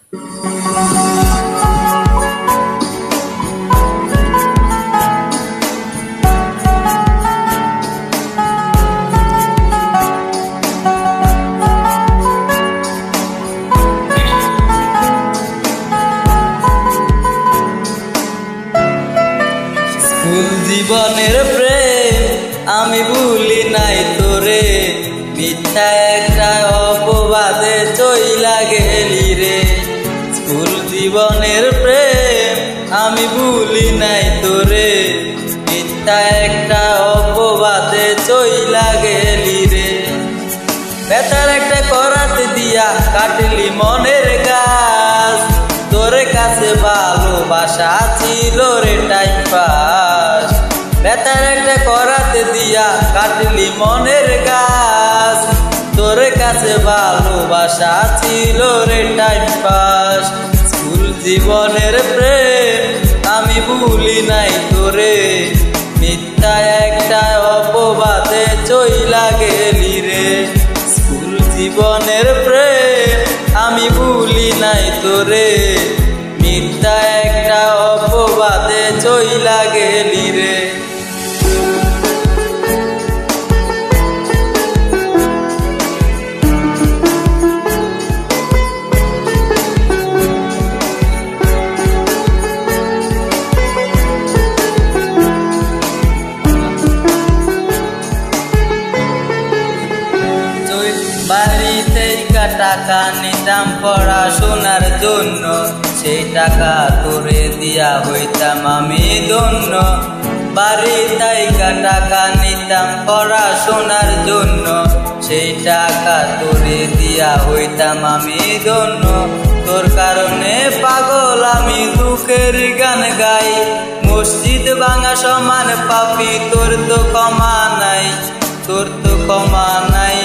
School জীবনের প্রেম আমি ভুলি নাই তোরে, মিথ্যা একটা অপবাদে চইলা গেলি রে। স্কুল জীবনের প্রেম আমি ভুলি নাই তোরে, মিথ্যা একটা অপবাদে চইলা গেলি রে। বেতার একটা করাতে দিয়া কাটলি মনের গাছ, তোর কাছে ভালোবাসা ছিল রে টাইম পাস। বেতার একটা করাতে দিয়া কাটলি মনের গাছ, তোর কাছে ভালোবাসা ছিল রে টাইম পাস। স্কুল জীবনের প্রেম আমি ভুলি নাই তোরে, মিথ্যা একটা অপবাদে চইলা গেলি রে। স্কুল জীবনের প্রেম আমি ভুলি নাই তোরে, মিথ্যা একটা অপবাদে চইলা গেলি রে। বাড়িতে টাকা নিতাম পড়াশোনার জন্য, সেই টাকা তোরে দিয়া হইতাম আমি ধন্য। বাড়িতে টাকা নিতাম পড়াশোনার জন্য, সেই টাকা তোরে দিয়া হইতাম আমি ধন্য। তোর কারণে পাগল আমি দুঃখের গান গাই, মসজিদ ভাঙা সমান পাপি তোর তো ক্ষমা নাই, তোর তো ক্ষমা নাই।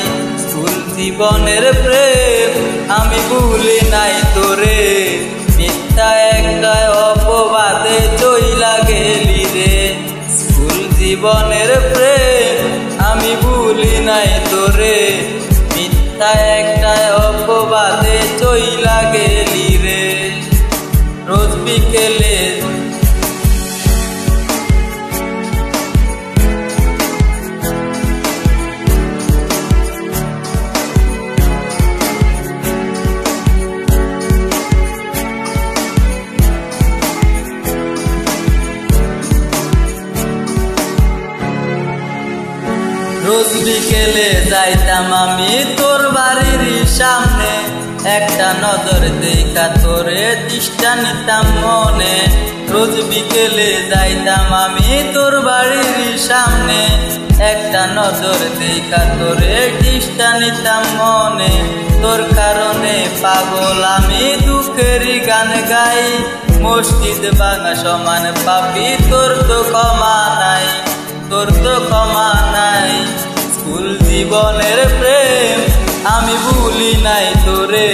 স্কুল জীবনের প্রেম আমি ভুলি নাই তোরে, মিথ্যা একটা অপবাদে চইলা গেলি রে। স্কুল জীবনের প্রেম আমি ভুলি নাই তোরে, মিথ্যা একটা অপবাদে চইলা গেলি রে। রোজ বিকেলে রোজ বিকেলে যাইতাম আমি তোর বাড়ির সামনে, একটা নজর দেখা তোরে তৃষ্ণা নিতাম মনে। রোজ বিকেলে যাইতাম আমি তোর বাড়ির সামনে, একটা নজর দেখা তোরে তৃষ্ণা নিতাম মনে। তোর কারণে পাগল আমি দুঃখের গান গাই, মসজিদ ভাঙা সমান পাপি তোর তো ক্ষমা নাই, তোর তো ক্ষমা নাই। স্কুল জীবনের প্রেম আমি ভুলি নাই তোরে,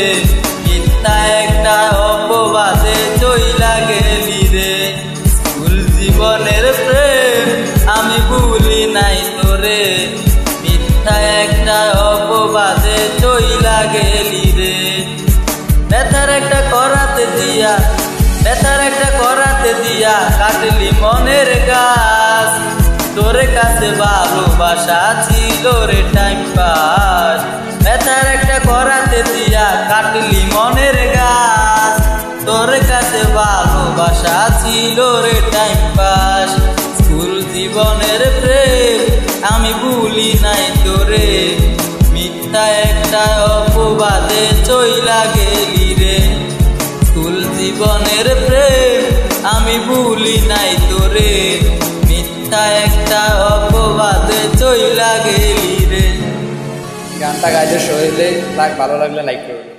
মিথ্যা একটা অপবাদে চইলা গেলি রে। স্কুল জীবনের প্রেম আমি ভুলি নাই তোরে, মিথ্যা একটা অপবাদে চইলা গেলি রে। বেতার একটা করাতে দিয়া, বেতার একটা করাতে দিয়া কাটলি মনের গাছ, তোর কাছে ভালোবাসা ছিল রে টাইম পাস। বেতার একটা করাতে দিয়া কাটলি মনের গাছ, তোর কাছে ভালোবাসা ছিল রে টাইম পাস। স্কুল জীবনের প্রেম আমি ভুলি নাই তোরে, মিথ্যা একটা অপবাদে চইলা গেলি রে। স্কুল জীবনের প্রেম আমি ভুলি নাই তোরে, মিথ্যা একটা অপবাদে চইলা গেলি রে। গানটা গাইতে শরীরে ভালো লাগলে লাইক করুন।